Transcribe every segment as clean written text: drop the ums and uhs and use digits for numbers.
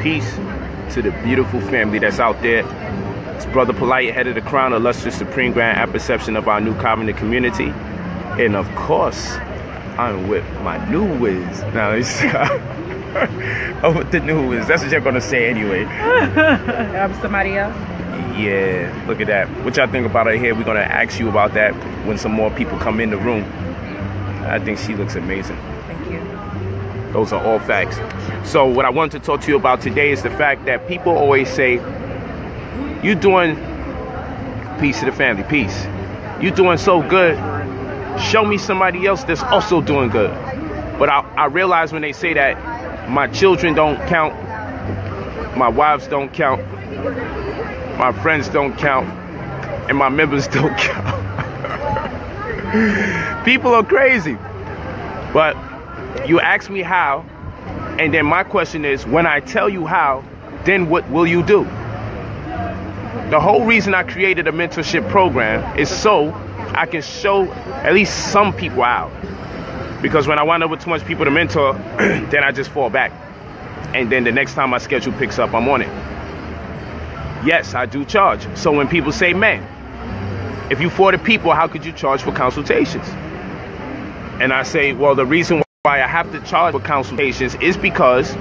Peace to the beautiful family that's out there. It's Brother Polight, head of the Crown, illustrious supreme grand apperception of our new covenant community. And of course, I'm with my new whiz. Now, it's I'm with the new whiz. That's what you're gonna say anyway. Somebody else? Yeah, look at that. What y'all think about her here? We're gonna ask you about that when some more people come in the room. I think she looks amazing. Thank you. Those are all facts. So what I wanted to talk to you about today is the fact that people always say, you doing, peace to the family, peace. You doing so good. Show me somebody else that's also doing good. But I realize when they say that, my children don't count, my wives don't count, my friends don't count, and my members don't count. People are crazy. But you ask me how, and then my question is, when I tell you how, then what will you do? The whole reason I created a mentorship program is so I can show at least some people out. Because when I wind up with too much people to mentor, then I just fall back. And then the next time my schedule picks up, I'm on it. Yes, I do charge. So when people say, man, if you 40 people, how could you charge for consultations? And I say, well, the reason why I have to charge for consultations is because,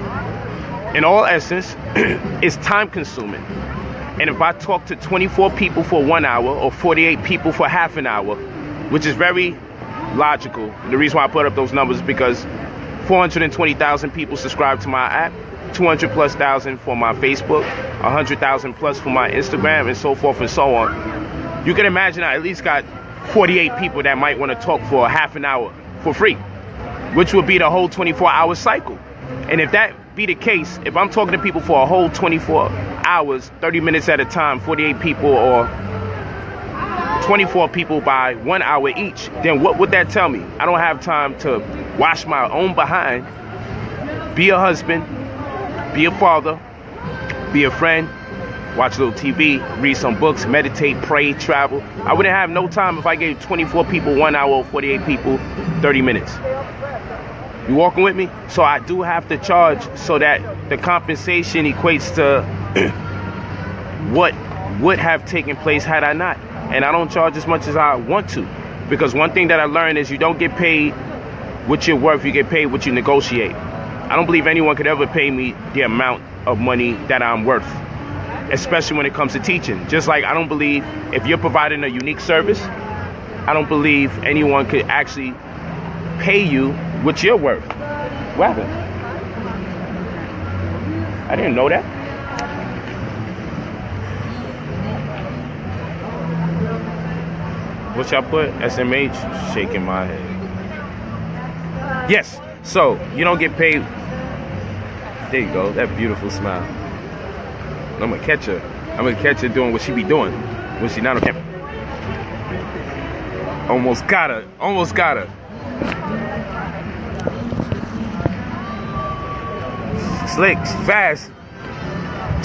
in all essence, it's time consuming. And if I talk to 24 people for 1 hour or 48 people for half an hour, which is very logical. The reason why I put up those numbers is because 420,000 people subscribe to my app, 200,000+ for my Facebook, 100,000+ for my Instagram, and so forth and so on. You can imagine I at least got 48 people that might want to talk for half an hour for free, which would be the whole 24-hour cycle. And if that be the case, if I'm talking to people for a whole 24 hours, 30 minutes at a time, 48 people or 24 people by 1 hour each, then what would that tell me? I don't have time to wash my own behind, be a husband, be a father, be a friend, watch a little TV, read some books, meditate, pray, travel. I wouldn't have no time if I gave 24 people 1 hour or 48 people 30 minutes. You walking with me? So I do have to charge so that the compensation equates to what would have taken place had I not. And I don't charge as much as I want to. Because one thing that I learned is you don't get paid what you're worth, you get paid what you negotiate. I don't believe anyone could ever pay me the amount of money that I'm worth, especially when it comes to teaching. Just like I don't believe if you're providing a unique service, I don't believe anyone could actually pay you what you're worth. What happened? I didn't know that. What y'all put? SMH? Shaking my head. Yes. So you don't get paid. There you go. That beautiful smile. I'm gonna catch her. I'm gonna catch her doing what she be doing when she not on camera. Almost got her. Almost got her. Slick. She fast.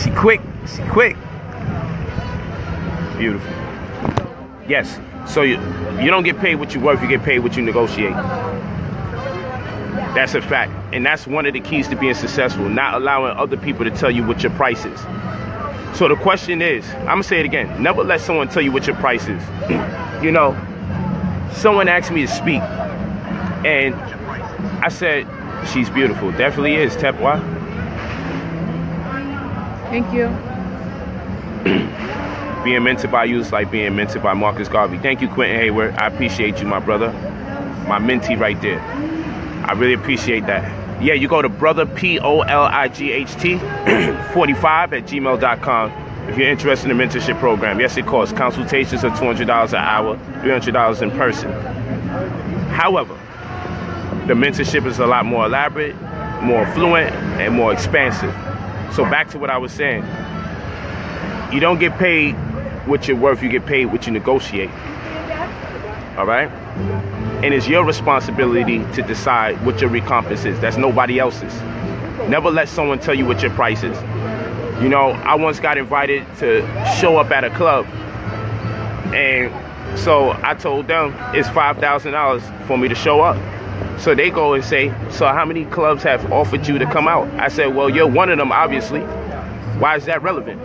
She quick. She quick. Beautiful. Yes. So you don't get paid what you're worth. You get paid what you negotiate. That's a fact. And that's one of the keys to being successful, not allowing other people to tell you what your price is. So the question is, I'm going to say it again, never let someone tell you what your price is. You know, someone asked me to speak, and I said, she's beautiful. Definitely is. Tepwa. Thank you. Being mentored by you is like being mentored by Marcus Garvey. Thank you, Quentin Hayward. I appreciate you, my brother. My mentee right there. I really appreciate that. Yeah, you go to brother, POLIGHT 45@gmail.com if you're interested in the mentorship program. Yes, it costs. Consultations are $200 an hour, $300 in person. However, the mentorship is a lot more elaborate, more fluent, and more expansive. So back to what I was saying. You don't get paid what you're worth, you get paid what you negotiate. All right? And it's your responsibility to decide what your recompense is. That's nobody else's. Never let someone tell you what your price is. You know, I once got invited to show up at a club. And so I told them it's $5,000 for me to show up. So they go and say, so how many clubs have offered you to come out? I said, well, you're one of them, obviously. Why is that relevant?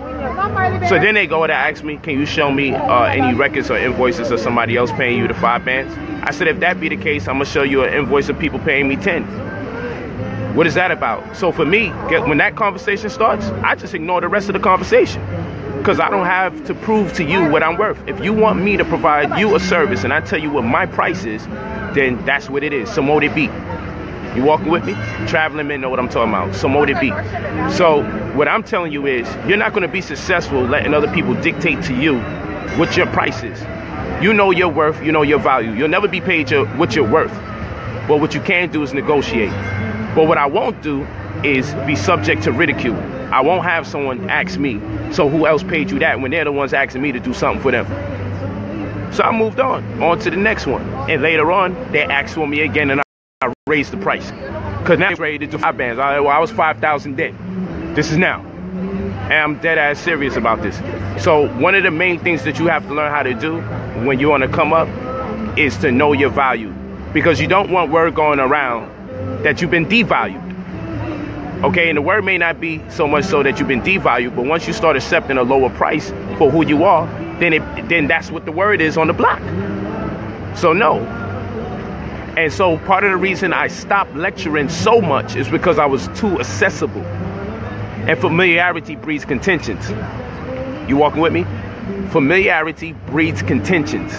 So then they go and ask me, can you show me any records or invoices of somebody else paying you the 5 bands? I said, if that be the case, I'm going to show you an invoice of people paying me 10. What is that about? So for me, when that conversation starts, I just ignore the rest of the conversation. Because I don't have to prove to you what I'm worth. If you want me to provide you a service and I tell you what my price is, then that's what it is. So mote it be. You walking with me? Traveling men know what I'm talking about. So mote it be. So what I'm telling you is, you're not going to be successful letting other people dictate to you what your price is. You know your worth, you know your value. You'll never be paid what you're worth. But what you can do is negotiate. But what I won't do is be subject to ridicule. I won't have someone ask me, so who else paid you that, when they're the ones asking me to do something for them. So I moved on to the next one. And later on, they asked for me again, and I raised the price. Because now I'm ready to do 5 bands. I was 5,000 dead. This is now. And I'm dead ass serious about this. So one of the main things that you have to learn how to do when you want to come up is to know your value. Because you don't want word going around that you've been devalued. Okay, and the word may not be so much so that you've been devalued, but once you start accepting a lower price for who you are, then that's what the word is on the block. So no. And so part of the reason I stopped lecturing so much is because I was too accessible. And familiarity breeds contentions. You walking with me? Familiarity breeds contentions.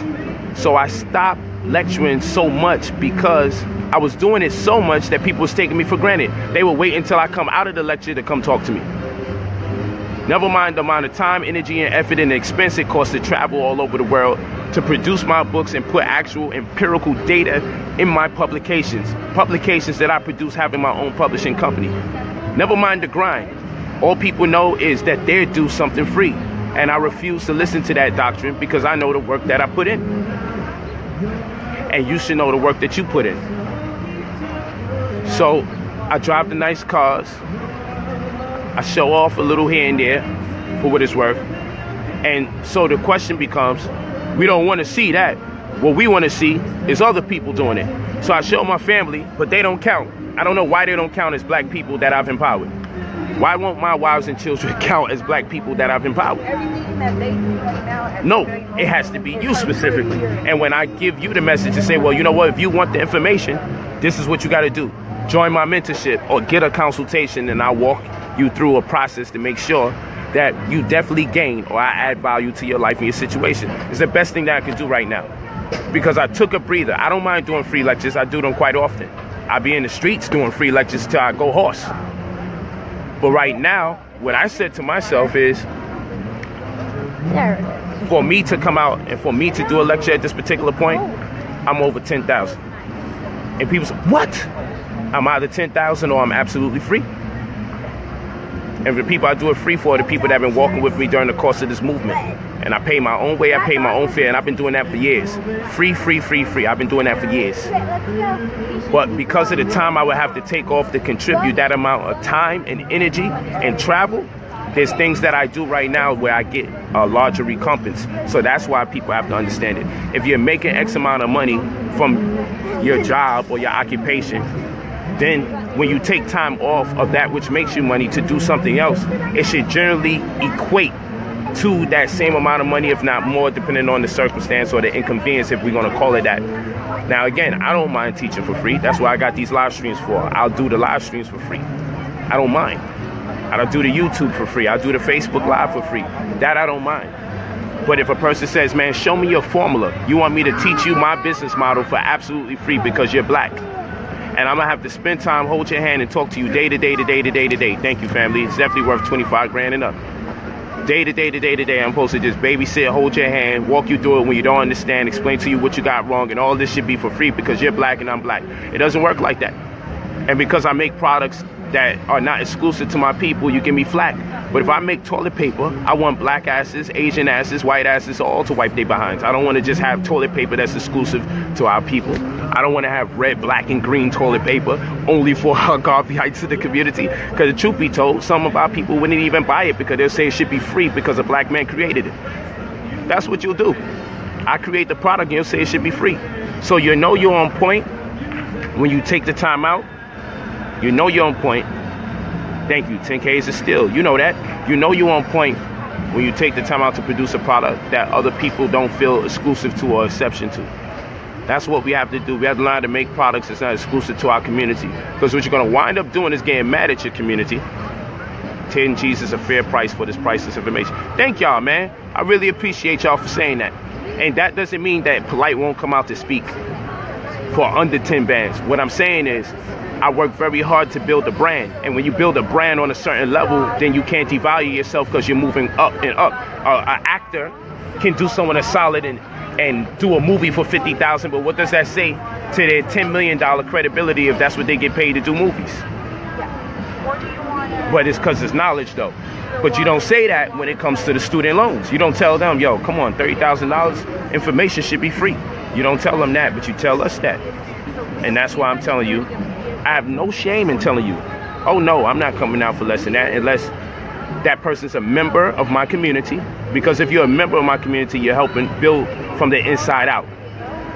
So I stopped lecturing so much because I was doing it so much that people was taking me for granted. They would wait until I come out of the lecture to come talk to me. Never mind the amount of time, energy, and effort and expense it costs to travel all over the world to produce my books and put actual empirical data in my publications. Publications that I produce having my own publishing company. Never mind the grind. All people know is that they do something free. And I refuse to listen to that doctrine because I know the work that I put in. And you should know the work that you put in. So I drive the nice cars. I show off a little here and there for what it's worth. And so the question becomes, we don't want to see that. What we want to see is other people doing it. So I show my family, but they don't count. I don't know why they don't count as black people that I've empowered. Why won't my wives and children count as black people that I've empowered? Everything that they do right now. No, it has to be you specifically. And when I give you the message and say, well, you know what, if you want the information, this is what you got to do. Join my mentorship or get a consultation, and I'll walk you through a process to make sure that you definitely gain or I add value to your life and your situation. It's the best thing that I can do right now. Because I took a breather. I don't mind doing free lectures. I do them quite often. I be in the streets doing free lectures till I go hoarse. But right now, what I said to myself is, for me to come out and for me to do a lecture at this particular point, I'm over 10,000. And people say, what? I'm either 10,000 or I'm absolutely free. And the people I do it free for are the people that have been walking with me during the course of this movement. And I pay my own way, I pay my own fare, and I've been doing that for years. Free, free, free, free. I've been doing that for years. But because of the time I would have to take off to contribute that amount of time and energy and travel, there's things that I do right now where I get a larger recompense. So that's why people have to understand it. If you're making X amount of money from your job or your occupation, then when you take time off of that which makes you money to do something else, it should generally equate to that same amount of money, if not more, depending on the circumstance or the inconvenience, if we're going to call it that. Now, again, I don't mind teaching for free. That's what I got these live streams for. I'll do the live streams for free. I don't mind. I'll do the YouTube for free. I'll do the Facebook Live for free. That I don't mind. But if a person says, man, show me your formula. You want me to teach you my business model for absolutely free because you're black. And I'm going to have to spend time, hold your hand, and talk to you day to day to day to day to day. Thank you, family. It's definitely worth 25 grand and up. Day to day to day to day, I'm supposed to just babysit, hold your hand, walk you through it when you don't understand, explain to you what you got wrong, and all this should be for free because you're black and I'm black. It doesn't work like that. And because I make products that are not exclusive to my people, you give me flack. But if I make toilet paper, I want black asses, Asian asses, white asses, all to wipe their behinds. I don't want to just have toilet paper that's exclusive to our people. I don't want to have red, black, and green toilet paper only for our Garveyites in the community. Because the truth be told, some of our people wouldn't even buy it because they'll say it should be free because a black man created it. That's what you'll do. I create the product and you'll say it should be free. So you know you're on point when you take the time out, you know you're on point. Thank you. 10K is a steal. You know that. You know you're on point when you take the time out to produce a product that other people don't feel exclusive to or exception to. That's what we have to do. We have to learn to make products that's not exclusive to our community. Because what you're going to wind up doing is getting mad at your community. 10 G's is a fair price for this priceless information. Thank y'all, man. I really appreciate y'all for saying that. And that doesn't mean that Polight won't come out to speak for under 10 bands. What I'm saying is, I work very hard to build a brand. And when you build a brand on a certain level, then you can't devalue yourself because you're moving up and up. An actor can do someone a solid and do a movie for $50,000, but what does that say to their $10 million credibility if that's what they get paid to do movies? But it's because it's knowledge though. But you don't say that when it comes to the student loans. You don't tell them, yo, come on, $30,000, information should be free. You don't tell them that, but you tell us that. And that's why I'm telling you, I have no shame in telling you, oh no, I'm not coming out for less than that unless that person's a member of my community. Because if you're a member of my community, you're helping build from the inside out.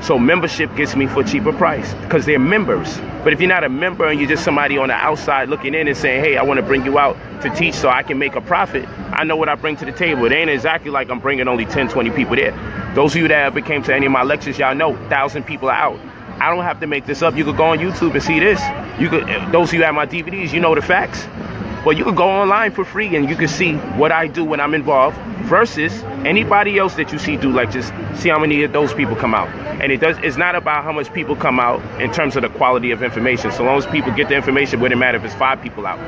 So membership gets me for a cheaper price because they're members. But if you're not a member and you're just somebody on the outside looking in and saying, hey, I want to bring you out to teach so I can make a profit, I know what I bring to the table. It ain't exactly like I'm bringing only 10, 20 people there. Those of you that ever came to any of my lectures, y'all know 1,000 people are out. I don't have to make this up. You could go on YouTube and see this. You could, those of you that have my DVDs, you know the facts. Well, you could go online for free and you can see what I do when I'm involved versus anybody else that you see do lectures. See how many of those people come out. And it's not about how much people come out in terms of the quality of information. So long as people get the information, it wouldn't matter if it's 5 people out.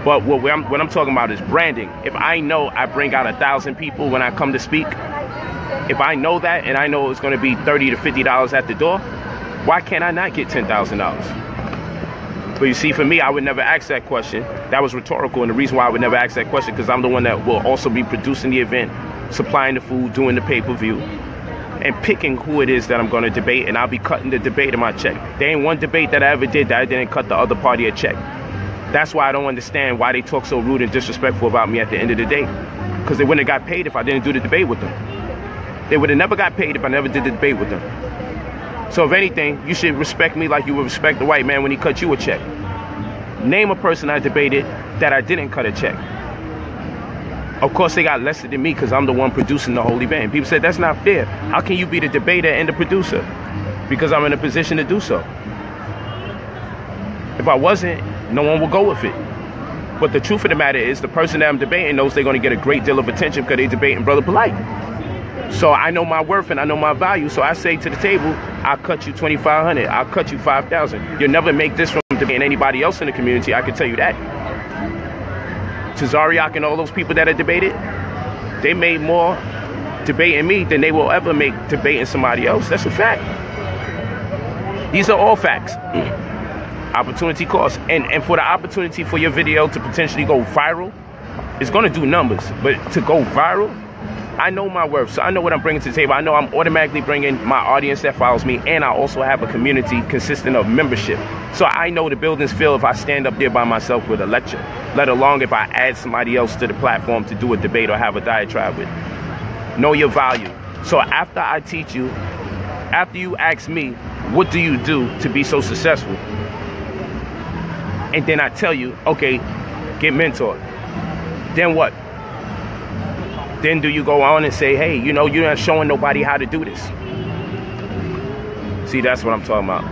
But what I'm talking about is branding. If I know I bring out 1,000 people when I come to speak, if I know that and I know it's going to be $30 to $50 at the door, why can't I not get $10,000? But you see, for me, I would never ask that question. That was rhetorical, and the reason why I would never ask that question because I'm the one that will also be producing the event, supplying the food, doing the pay-per-view, and picking who it is that I'm going to debate, and I'll be cutting the debate in my check. There ain't one debate that I ever did that I didn't cut the other party a check. That's why I don't understand why they talk so rude and disrespectful about me at the end of the day. Because they wouldn't have got paid if I didn't do the debate with them. They would have never got paid if I never did the debate with them. So if anything, you should respect me like you would respect the white man when he cut you a check. Name a person I debated that I didn't cut a check. Of course, they got lesser than me because I'm the one producing the whole event. People said, that's not fair. How can you be the debater and the producer? Because I'm in a position to do so. If I wasn't, no one will go with it. But the truth of the matter is the person that I'm debating knows they're going to get a great deal of attention because they're debating Brother Polight. So I know my worth and I know my value. So I say to the table, I'll cut you $2,500. I'll cut you $5,000. You'll never make this from debating anybody else in the community. I can tell you that. Tazariak and all those people that are debated, they made more debating me than they will ever make debating somebody else. That's a fact. These are all facts. Opportunity cost. And for the opportunity for your video to potentially go viral, it's going to do numbers. But to go viral, I know my worth, so I know what I'm bringing to the table. I know I'm automatically bringing my audience that follows me, and I also have a community consisting of membership. So I know the buildings fill if I stand up there by myself with a lecture, let alone if I add somebody else to the platform to do a debate or have a diatribe with. Know your value. So after I teach you, after you ask me, what do you do to be so successful? And then I tell you, okay, get mentored. Then what? Then do you go on and say, hey, you know, you're not showing nobody how to do this. See, that's what I'm talking about.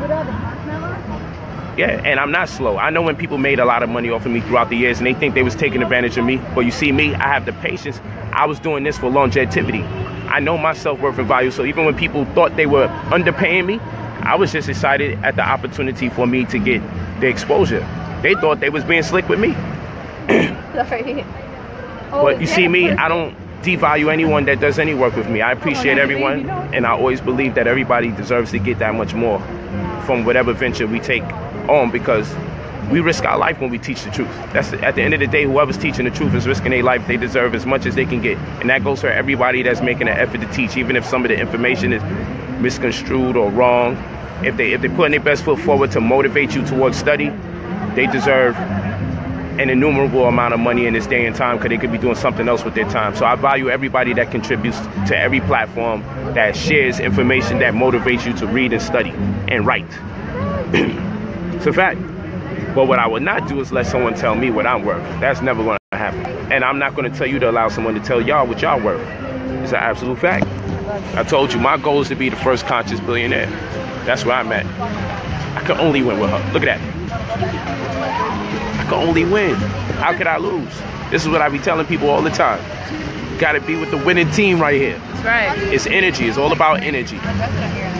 Yeah, and I'm not slow. I know when people made a lot of money off of me throughout the years and they think they was taking advantage of me. But you see me, I have the patience. I was doing this for longevity. I know my self-worth and value. So even when people thought they were underpaying me, I was just excited at the opportunity for me to get the exposure. They thought they was being slick with me. But you see me, I don't devalue anyone that does any work with me. I appreciate everyone, and I always believe that everybody deserves to get that much more from whatever venture we take on, because we risk our life when we teach the truth. That's at the end of the day, whoever's teaching the truth is risking their life. They deserve as much as they can get, and that goes for everybody that's making an effort to teach, even if some of the information is misconstrued or wrong. If they're putting their best foot forward to motivate you towards study, they deserve an innumerable amount of money in this day and time, because they could be doing something else with their time. So I value everybody that contributes to every platform, that shares information that motivates you to read and study and write. It's a fact. But what I would not do is let someone tell me what I'm worth. That's never going to happen. And I'm not going to tell you to allow someone to tell y'all what y'all worth. It's an absolute fact. I told you, my goal is to be the first conscious billionaire. That's where I'm at. I can only win with her. Look at that. I can only win. How could I lose? This is what I be telling people all the time. You got to be with the winning team right here. That's right. It's energy. It's all about energy.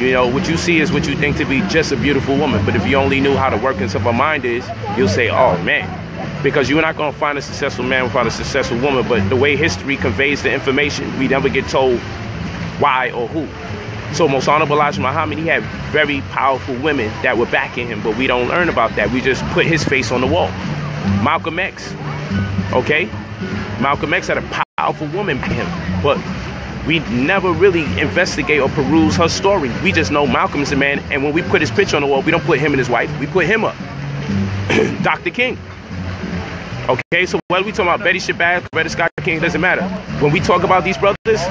You know, what you see is what you think to be just a beautiful woman. But if you only knew how the workings of her mind is, you'll say, oh, man. Because you're not going to find a successful man without a successful woman. But the way history conveys the information, we never get told why or who. So Most Honorable Elijah Muhammad, he had very powerful women that were backing him. But we don't learn about that. We just put his face on the wall. Malcolm X. Okay? Malcolm X had a powerful woman backing him. But we never really investigate or peruse her story. We just know Malcolm's a man, and when we put his picture on the wall, we don't put him and his wife, we put him up. Dr. King. Okay, so whether we talking about Betty Shabazz, Coretta Scott King, it doesn't matter. When we talk about these brothers,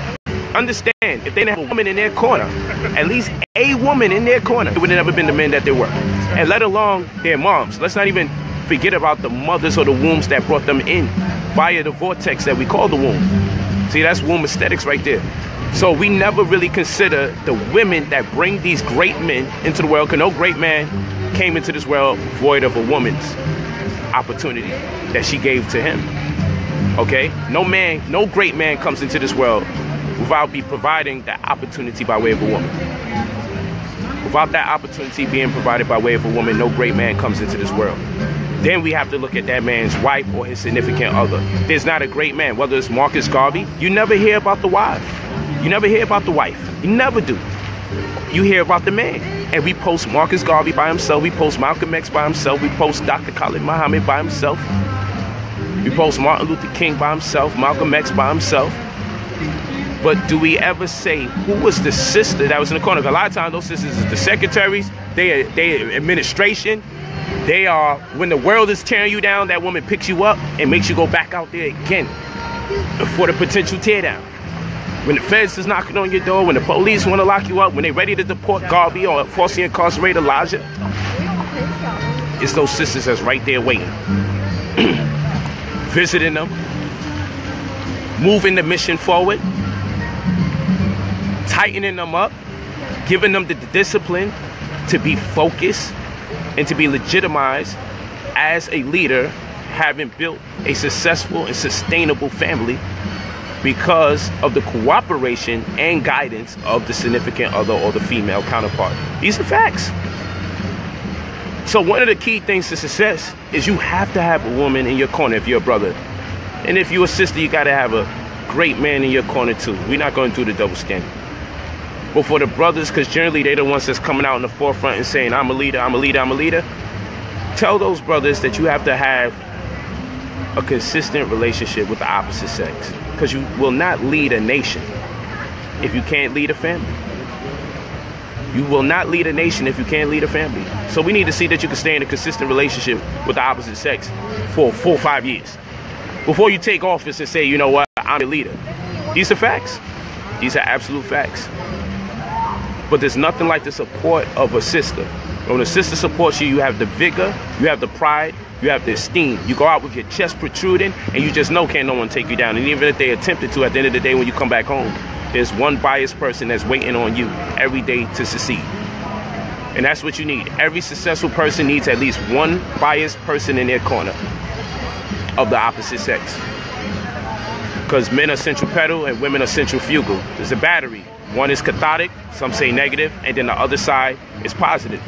understand, if they didn't have a woman in their corner, at least a woman in their corner, it would have never been the men that they were. And let alone their moms. Let's not even forget about the mothers or the wombs that brought them in via the vortex that we call the womb. See, that's womb aesthetics right there. So we never really consider the women that bring these great men into the world, because no great man came into this world void of a woman's opportunity that she gave to him. Okay? No man, no great man comes into this world without be providing that opportunity by way of a woman. Without that opportunity being provided by way of a woman, no great man comes into this world. Then we have to look at that man's wife or his significant other. There's not a great man, whether it's Marcus Garvey, you never hear about the wife. You never hear about the wife. You never do. You hear about the man. And we post Marcus Garvey by himself. We post Malcolm X by himself. We post Dr. Khalid Muhammad by himself. We post Martin Luther King by himself. Malcolm X by himself. But do we ever say who was the sister that was in the corner? A lot of times those sisters is the secretaries, they administration. They are, when the world is tearing you down, that woman picks you up and makes you go back out there again for the potential tear down. When the feds is knocking on your door, when the police want to lock you up, when they're ready to deport Garvey or falsely incarcerate Elijah, it's those sisters that's right there waiting. Visiting them, moving the mission forward, tightening them up, giving them the discipline to be focused and to be legitimized as a leader, having built a successful and sustainable family because of the cooperation and guidance of the significant other or the female counterpart. These are facts. So one of the key things to success is you have to have a woman in your corner if you're a brother. And if you're a sister, you got to have a great man in your corner too. We're not going to do the double standard. But for the brothers, because generally they're the ones that's coming out in the forefront and saying, I'm a leader, I'm a leader, I'm a leader. Tell those brothers that you have to have a consistent relationship with the opposite sex. Because you will not lead a nation if you can't lead a family. You will not lead a nation if you can't lead a family. So we need to see that you can stay in a consistent relationship with the opposite sex for 4 or 5 years before you take office and say, you know what, I'm the leader. These are facts. These are absolute facts. But there's nothing like the support of a sister. When a sister supports you, you have the vigor, you have the pride, you have the esteem. You go out with your chest protruding, and you just know can't no one take you down. And even if they attempted to, at the end of the day, when you come back home, there's one biased person that's waiting on you every day to succeed. And that's what you need. Every successful person needs at least one biased person in their corner of the opposite sex. Because men are centripetal and women are centrifugal. There's a battery. One is cathodic, some say negative, and then the other side is positive.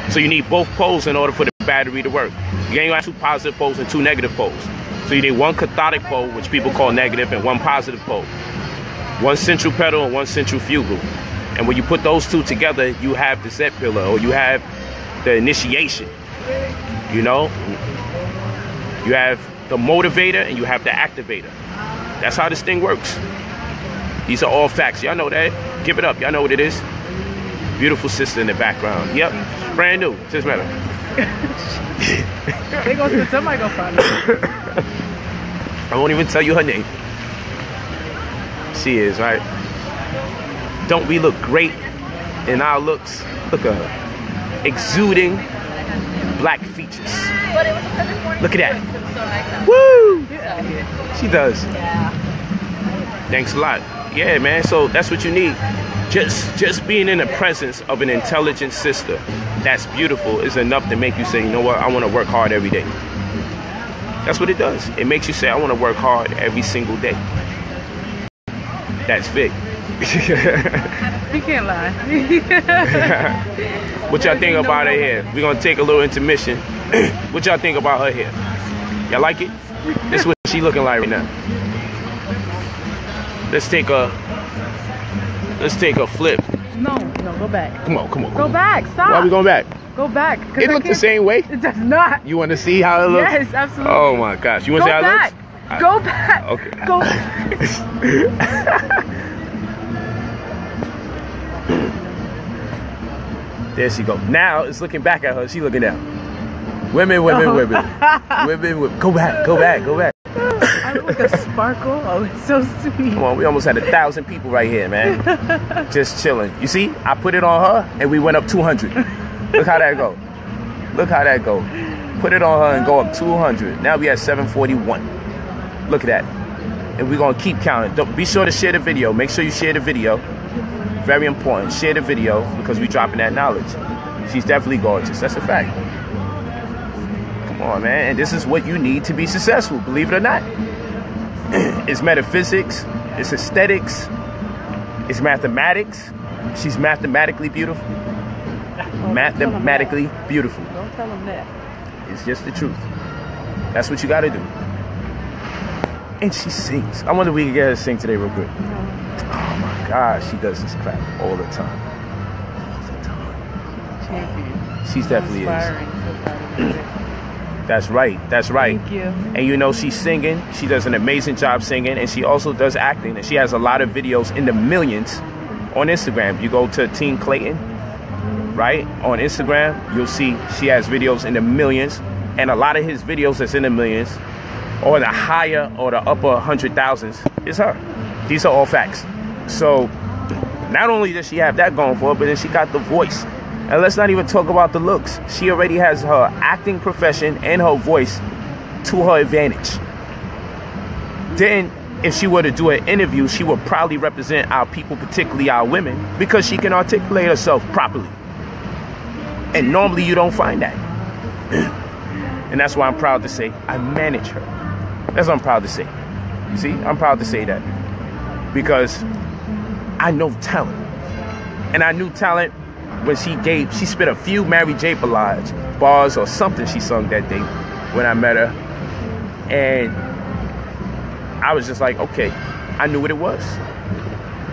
So you need both poles in order for the battery to work. You ain't gonna have 2 positive poles and 2 negative poles. So you need one cathodic pole, which people call negative, and one positive pole. One centripetal and one centrifugal. And when you put those 2 together, you have the Z pillar, or you have the initiation. You know? You have the motivator and you have the activator. That's how this thing works. These are all facts. Y'all know that. Give it up. Y'all know what it is. Beautiful sister in the background. Yep. Brand new. Just matter. They gonna somebody gonna find her. I won't even tell you her name. She is, right? Don't we look great in our looks? Look at her. Exuding black features. But it was a perfect morning. Look at that. It was so nice out. Woo! So, She does. yeah. Thanks a lot. Yeah, man. So that's what you need. Just being in the presence of an intelligent sister that's beautiful is enough to make you say, you know what, I want to work hard every day. That's what it does. It makes you say, I want to work hard every single day. That's Vic. You can't lie. What y'all think about her hair? We're going to take a little intermission. What y'all think about her hair? Y'all like it? This is what she looking like right now. Let's take a flip. No, go back. Come on. Go back. Stop. Why are we going back? Go back. It looks the same way. It does not. You want to see how it looks? Yes, absolutely. Oh my gosh. You want to see how back. it looks? Go back. Okay. Go. There she go. Now it's looking back at her. She looking down. Women. Women. Go back. I look like a sparkle. Oh, it's so sweet. Come on, we almost had 1,000 people right here, man. Just chilling. You see, I put it on her and we went up 200. Look how that go. Put it on her and go up 200. Now we at 741. Look at that. And we're going to keep counting. Be sure to share the video. Make sure you share the video. Very important. Share the video because we're dropping that knowledge. She's definitely gorgeous. That's a fact. Come on, man. And this is what you need to be successful, believe it or not. It's metaphysics. It's aesthetics. It's mathematics. She's mathematically beautiful. Mathematically beautiful. Don't tell them that. It's just the truth. That's what you got to do. And she sings. I wonder if we can get her to sing today real quick. Oh my gosh, she does this crap all the time. Champion. She's definitely Inspiring. is. That's right. Thank you. And you know, she's singing. She does an amazing job singing. And she also does acting. And she has a lot of videos in the millions on Instagram. You go to Teen Clayton, right? On Instagram, you'll see she has videos in the millions. And a lot of his videos that's in the millions or the higher or the upper 100,000s is her. These are all facts. So not only does she have that going for her, but then she got the voice. And let's not even talk about the looks. She already has her acting profession and her voice to her advantage. Then if she were to do an interview, she would probably represent our people, particularly our women, because she can articulate herself properly. And normally you don't find that. And that's why I'm proud to say I manage her. That's what I'm proud to say. You see, I'm proud to say that. Because I know talent. And I knew talent when she spit a few Mary J. Blige bars or something she sung that day when I met her. And I was just like, okay, I knew what it was.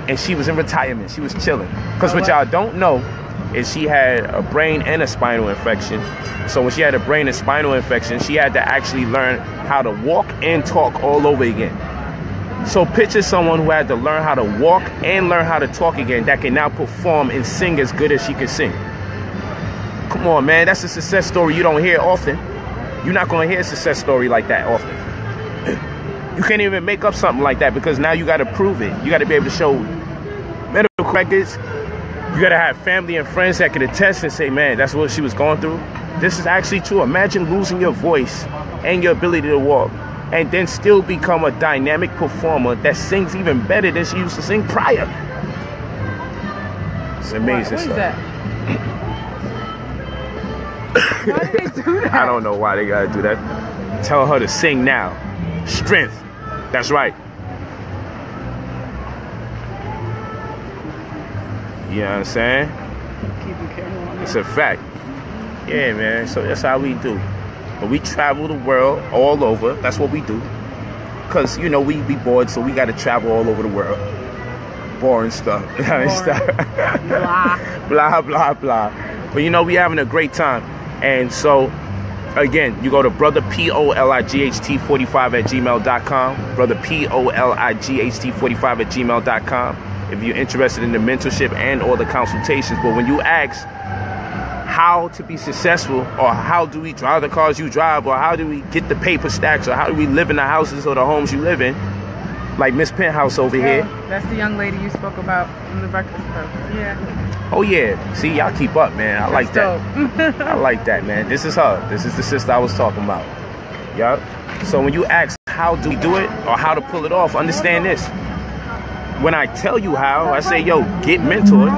And she was in retirement. She was chilling. Because what y'all don't know is she had a brain and a spinal infection. So when she had a brain and spinal infection, she had to actually learn how to walk and talk all over again. So picture someone who had to learn how to walk and learn how to talk again that can now perform and sing as good as she can sing. Come on, man. That's a success story you don't hear often. You're not going to hear a success story like that often. You can't even make up something like that because now you got to prove it. You got to be able to show medical records. You got to have family and friends that can attest and say, man, that's what she was going through. This is actually true. Imagine losing your voice and your ability to walk and then still become a dynamic performer that sings even better than she used to sing prior. It's amazing What is stuff. that? Why did they do that? I don't know why they got to do that. Tell her to sing now. Strength. That's right. You know what I'm saying? Keep the camera on. It's a fact. Yeah, man. So that's how we do. But we travel the world all over. That's what we do. Because, you know, we be bored, so we got to travel all over the world. Boring stuff. Blah, blah, blah. But, you know, we having a great time. And so, again, you go to brotherpolight45@gmail.com. brotherpolight45@gmail.com. If you're interested in the mentorship and or the consultations. But when you ask how to be successful, or how do we drive the cars you drive, or how do we get the paper stacks, or how do we live in the houses or the homes you live in, like Miss Penthouse over here. That's the young lady you spoke about in the Breakfast Club. Yeah. Oh yeah, see, y'all keep up, man. I like that. I like that, man. This is her. This is the sister I was talking about. Yup. So when you ask how do we do it or how to pull it off, understand this. When I tell you how, I say, yo, get mentored.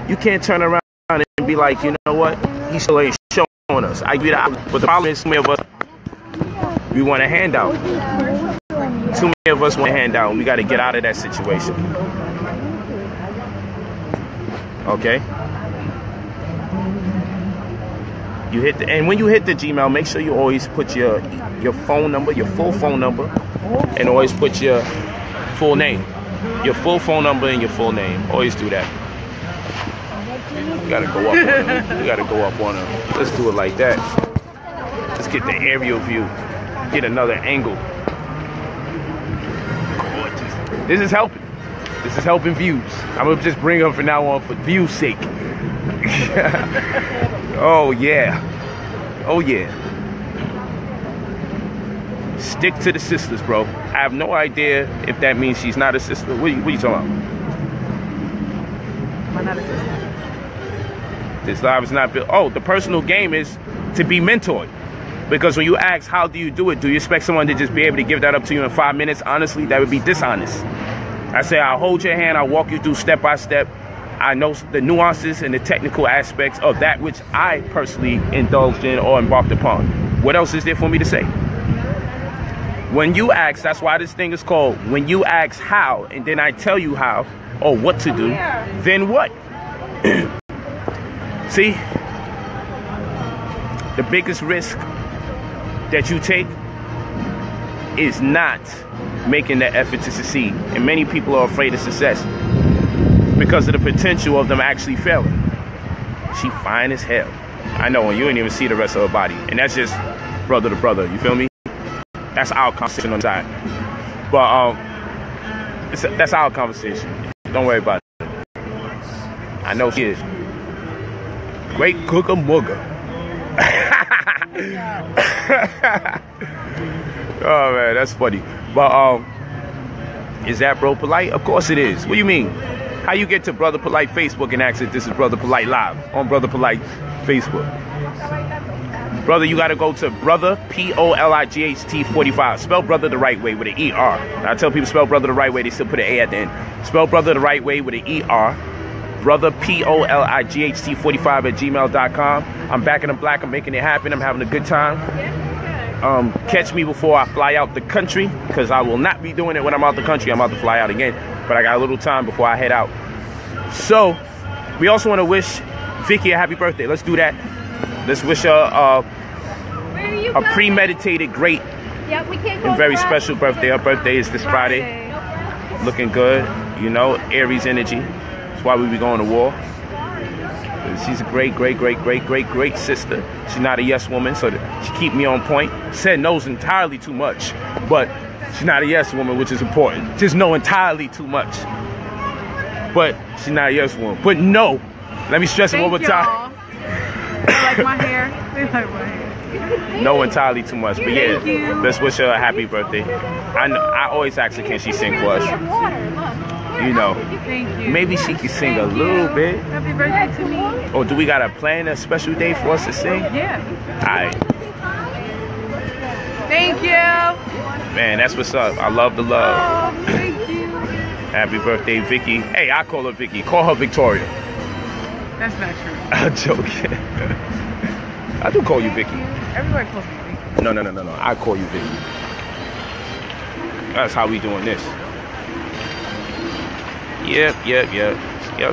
You can't turn around and be like, you know what? He still ain't showing us. I get out. But the problem is, too many of us, we want a handout. Too many of us want a handout, and we got to get out of that situation. Okay? You hit the, and when you hit the Gmail, make sure you always put your phone number, your full phone number, and always put your full name. Your full phone number and your full name. Always do that. We gotta go up on them. We gotta go up on them. Let's do it like that. Let's get the aerial view. Get another angle. Gorgeous. This is helping. This is helping views. I'm gonna just bring them from now on for view's sake. Oh yeah. Oh yeah. Stick to the sisters, bro. I have no idea if that means she's not a sister. What are you talking about? Why not a sister? This live is not built. Oh, the personal game is to be mentored. Because when you ask, how do you do it? Do you expect someone to just be able to give that up to you in 5 minutes? Honestly, that would be dishonest. I say, I'll hold your hand. I'll walk you through step by step. I know the nuances and the technical aspects of that which I personally indulged in or embarked upon. What else is there for me to say? When you ask, that's why this thing is called, when you ask how, and then I tell you how or what to do, then what? See, the biggest risk that you take is not making the effort to succeed. And many people are afraid of success because of the potential of them actually failing. She fine as hell. I know, and you didn't even see the rest of her body. And that's just brother to brother, you feel me? That's our conversation on the side. But that's our conversation. Don't worry about it. I know she is. Great cooker mugger. Oh man, that's funny. But is that bro Polight? Of course it is. What do you mean? How you get to Brother Polight Facebook and ask if this is Brother Polight live on Brother Polight Facebook? Brother, you gotta go to Brother Polight 45. Spell brother the right way with an ER. I tell people spell brother the right way, they still put an A at the end. Spell brother the right way with an ER. Brother Polight 45 at gmail.com. I'm back in the black. I'm making it happen. I'm having a good time. Catch me before I fly out the country, because I will not be doing it when I'm out the country. I'm about to fly out again, but I got a little time before I head out. So we also want to wish Vicky a happy birthday. Let's do that. Let's wish her a premeditated, great, and very special birthday. Her birthday is this Friday. Looking good, you know, Aries energy. That's why we be going to war. She's a great, great, great, great, great, great sister. She's not a yes woman, so she keep me on point. Said no's entirely too much, but she's not a yes woman, which is important. Just no entirely too much, but she's not a yes woman. But no, let me stress it one more time. They like my hair. They like my hair. No entirely too much, but yeah, let's wish her a happy birthday. I always ask her, can she sing for us? You know, Thank you. maybe she can sing a little bit. Happy birthday to me. Or do we gotta plan a special day for us to sing? Yeah. Alright. Thank you. Man, that's what's up. I love the love. Oh, thank you. Happy birthday, Vicky. Hey, I call her Vicky. Call her Victoria. That's not true. I'm joking. I do call you Vicky. Everybody calls me Vicky. No. I call you Vicky. That's how we doing this. Yep.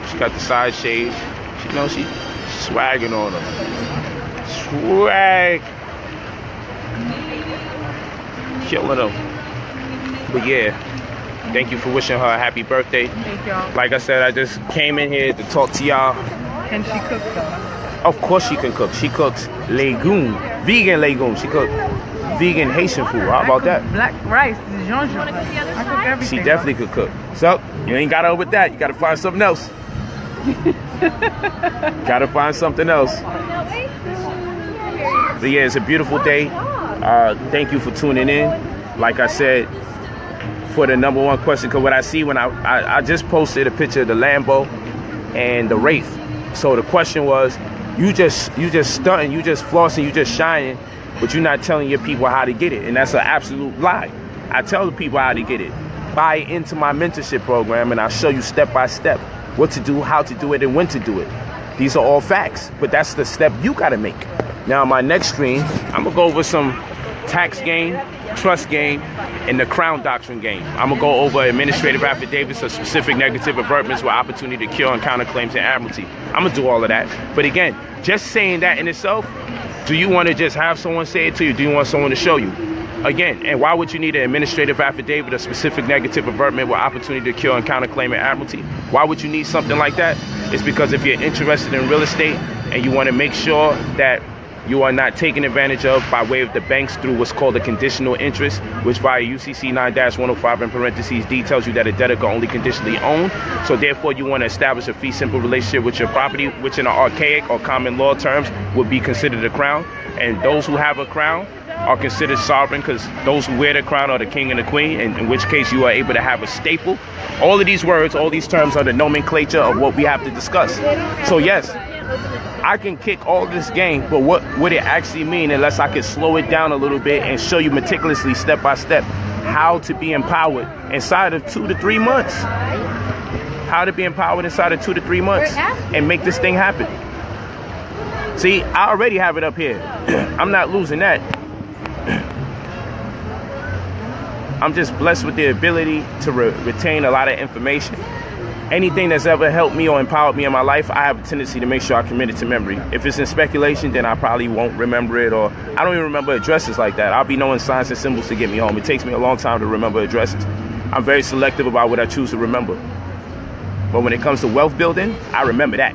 She got the side shades. You know, she swagging on them. Swag. Killing them. But yeah, thank you for wishing her a happy birthday. Thank y'all. Like I said, I just came in here to talk to y'all. Can she cook though? Of course she can cook. She cooks legume, vegan legume. She cooks vegan Haitian food. How about that? Black rice, gingerbread. I cook everything. She definitely could cook. So, you ain't got her with that. You got to find something else. Got to find something else. But yeah, it's a beautiful day. Thank you for tuning in. Like I said, for the number one question, because what I see when I just posted a picture of the Lambo and the Wraith. So the question was, you just stunting, you just flossing, you just shining, but you're not telling your people how to get it. And that's an absolute lie. I tell the people how to get it. Buy into my mentorship program and I'll show you step by step what to do, how to do it, and when to do it. These are all facts, but that's the step you gotta make. Now, my next stream, I'm gonna go over some tax game, trust game, and the crown doctrine game. I'm gonna go over administrative affidavits of specific negative avertments with opportunity to cure and counterclaims and admiralty. I'm gonna do all of that. But again, just saying that in itself, do you want to just have someone say it to you? Do you want someone to show you? Again, and why would you need an administrative affidavit of specific negative avertment with opportunity to cure and counterclaim and admiralty? Why would you need something like that? It's because if you're interested in real estate and you want to make sure that you are not taken advantage of by way of the banks through what's called a conditional interest, which via UCC 9-105 in parentheses details you that a debtor can only conditionally own. So therefore you want to establish a fee simple relationship with your property, which in the archaic or common law terms would be considered a crown. And those who have a crown are considered sovereign, because those who wear the crown are the king and the queen, and in which case you are able to have a staple. All of these words, all these terms are the nomenclature of what we have to discuss. So yes, I can kick all this game, but what would it actually mean unless I could slow it down a little bit and show you meticulously, step by step, how to be empowered inside of 2 to 3 months. How to be empowered inside of 2 to 3 months and make this thing happen. See, I already have it up here. I'm not losing that. I'm just blessed with the ability to retain a lot of information. Anything that's ever helped me or empowered me in my life, I have a tendency to make sure I commit it to memory. If it's in speculation, then I probably won't remember it, or I don't even remember addresses like that. I'll be knowing signs and symbols to get me home. It takes me a long time to remember addresses. I'm very selective about what I choose to remember. But when it comes to wealth building, I remember that.